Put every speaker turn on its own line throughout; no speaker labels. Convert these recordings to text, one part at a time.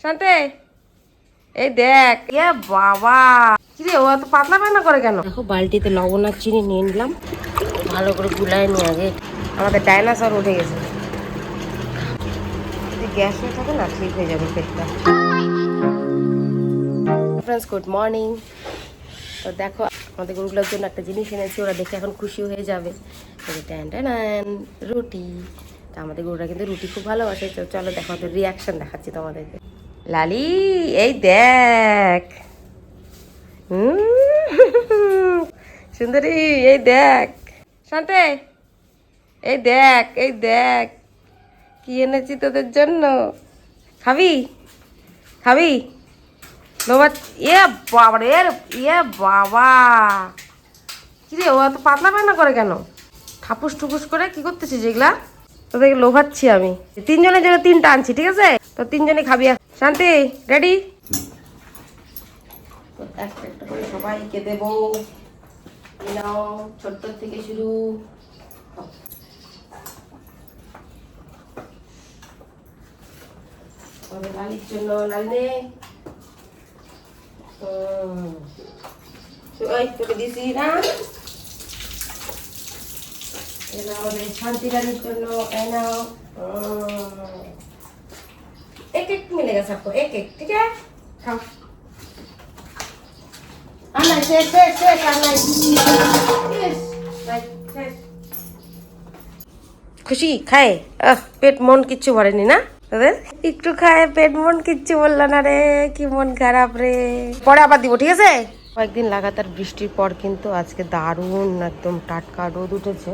শান্তে এই দেখ এ বাবা কিরে ও এত পাতলা পায়না করে কেন? দেখো বালতিতে লবণ আর চিনি নিয়ে নিলাম, ভালো করে গুলায় নিয়ে আগে। আমাদের ডাইনোসর উঠে গেছে, যদি গ্যাস হয়ে থাকে না ঠিক হয়ে যাবে পেটটা। Friends good morning. তো দেখো আমাদের গরুগুলোর জন্য একটা জিনিস এনেছি, ওরা দেখে এখন খুশি হয়ে যাবে। রুটি। তা আমাদের গরুরা কিন্তু রুটি খুব ভালোবাসে। চলো দেখো ওদের রিয়াকশন দেখাচ্ছি তোমাদেরকে। লালি এই দেখ, সুন্দরী এই দেখ, শান্তে এই দেখ, এই দেখ কি এনেছি তোদের জন্য। খাবি খাবি বাবা? এ বাবা রে, এ বাবা কিরে ও এত পাতলা পায়না করে কেন? ঠাপুস টুপুস করে কি করতেছিস এগুলা? তোদেরকে লোভাচ্ছি আমি। তিনজনের জন্য তিনটা আনছি, ঠিক আছে? তো তিনজনে খাবি। শান্তি রেডি? একটা একটা করে সবাইকে দেবো। নাও, ছোট্ট থেকে শুরু। লালির জন্য লালনে তোকে দিছি না। আমাদের শান্তি রানীর জন্য এনাও। एक एक मिलेगा सबको, एक एक, ठीक है? खाओ। आना शेष शेष शेष आना। यस राइट शेष। খুশি খায়? পেট মন কিচ্ছু ভরেনি না তোদের? একটু খায় পেট মন কিচ্ছু বললো না রে, কি মন খারাপ রে। পরে আবার দিব, ঠিক আছে? কয়েকদিন লাগাতার বৃষ্টির পর কিন্তু আজকে দারুণ একদম টাটকা রোদ উঠেছে।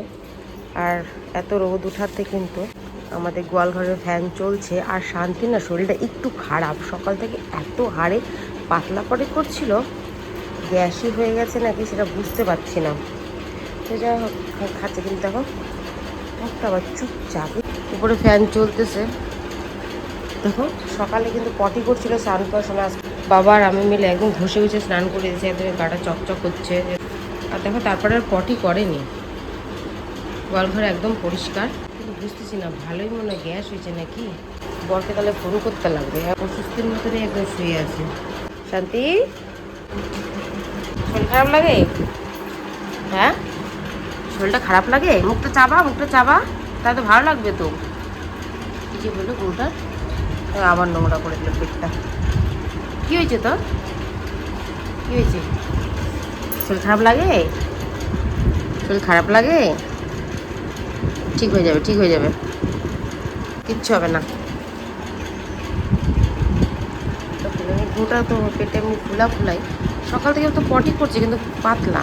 আর এত রোদ উঠাতে কিন্তু আমাদের গোয়ালঘরের ফ্যান চলছে। আর শান্তি না শরীরটা একটু খারাপ, সকাল থেকে এত হাড়ে পাতলা পড়ে করছিল, গ্যাসই হয়ে গেছে নাকি সেটা বুঝতে পারছি না। তো যাই হোক খাচ্ছে, কিন্তু দেখো মুখটা আবার চুপচাপ, উপরে ফ্যান চলতেছে। দেখো সকালে কিন্তু পটি করছিল, স্নান করার সময় বাবা আর আমি মিলে একদম ঘষে ঘষে স্নান করে দিয়েছি, একদম গাটা চকচক হচ্ছে। আর দেখো তারপরে আর পটি করেনি, গোয়ালঘর একদম পরিষ্কার। কিন্তু বুঝতেছি না, ভালোই মনে হয় গ্যাস হয়েছে নাকি। বরকে তাহলে ফোন করতে লাগবে, অসুস্থের মতনই একদম শুয়ে আছে। শান্তি শরীর খারাপ লাগে? হ্যাঁ শরীরটা খারাপ লাগে? মুখটা চাবা, মুখটা চাবা, তাই তো ভালো লাগবে তো। কি যে বললো গরুটার, আবার নোংরা করে দিল পেটটা। কি হয়েছে তোর? কি হয়েছে? শরীর খারাপ লাগে? শরীর খারাপ লাগে? ঠিক হয়ে যাবে, ঠিক হয়ে যাবে, কিচ্ছু হবে না। গরুটা তো পেটে এমনি ফুলা ফুলাই, সকাল থেকে তো পটি করছে কিন্তু পাতলা।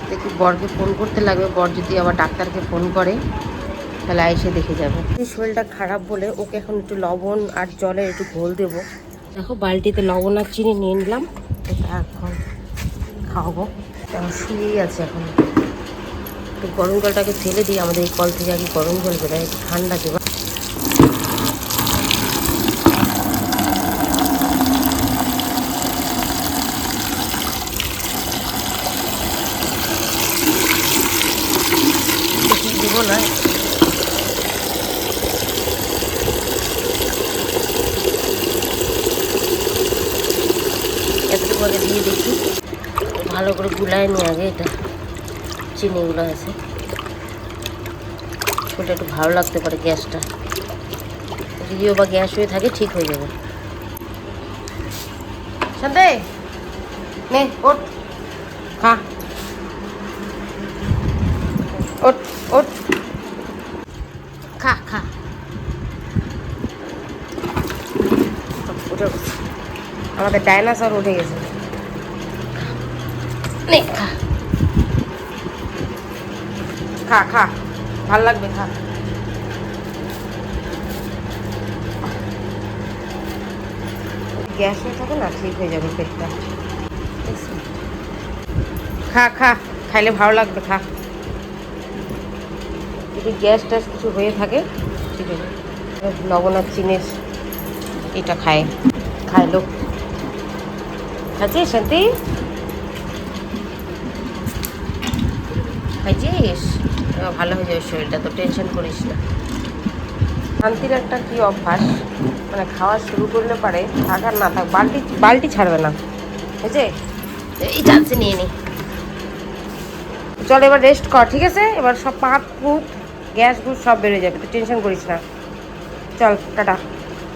দেখি বরকে ফোন করতে লাগবে, বর যদি আবার ডাক্তারকে ফোন করে তাহলে এসে দেখে যাবে। শরীরটা খারাপ বলে ওকে এখন একটু লবণ আর জলে একটু ঘোল দেবো। দেখো বালতিতে লবণ আর চিনি নিয়ে নিলাম, এটা এখন খাওয়াবো। এখন শুয়েই আছে এখন। একটু গরম জলটাকে ফেলে দিই, আমাদের এই কল থেকে আগে গরম জল বেরোয়, একটু ঠান্ডা দেবো। দেবো না, এতটুকু আগে দিয়ে দেখি, ভালো করে গুলায় নিয়ে আগে। এটা চিনিগুলো আছে, শরীরটা একটু ভালো লাগতে পারে, গ্যাসটা যদিও বা গ্যাস হয়ে থাকে ঠিক হয়ে যাবে। শান্তে নে ওঠ, খা, ওঠ ওঠ, খা খা। উঠে গেছে, আমাদের ডাইনোসর উঠে গেছে। নে খা খা খা, ভাল লাগবে, খা। গ্যাস হয়ে থাকে না ঠিক হয়ে যাবে পেটটা। খা খা, খাইলে ভালো লাগবে, খা। যদি গ্যাস ট্যাস কিছু হয়ে থাকে ঠিক আছে। লবণ আর চিনির এটা খায়, খাইলো। খাচ্ছিস শান্তি? খাইছিস? ভালো হয়ে যাবে শরীরটা, তো টেনশন করিস না। শান্তির একটা কি অভ্যাস, মানে খাওয়া শুরু করলে পারে থাক আর না থাক বালতি বালতি ছাড়বে না, বুঝছে? এই চান্সে নিয়ে নি। চল এবার রেস্ট কর, ঠিক আছে? এবার সব পাত পুত গ্যাস গুস সব বেরোয় যাবে, তুই টেনশন করিস না। চল টাটা।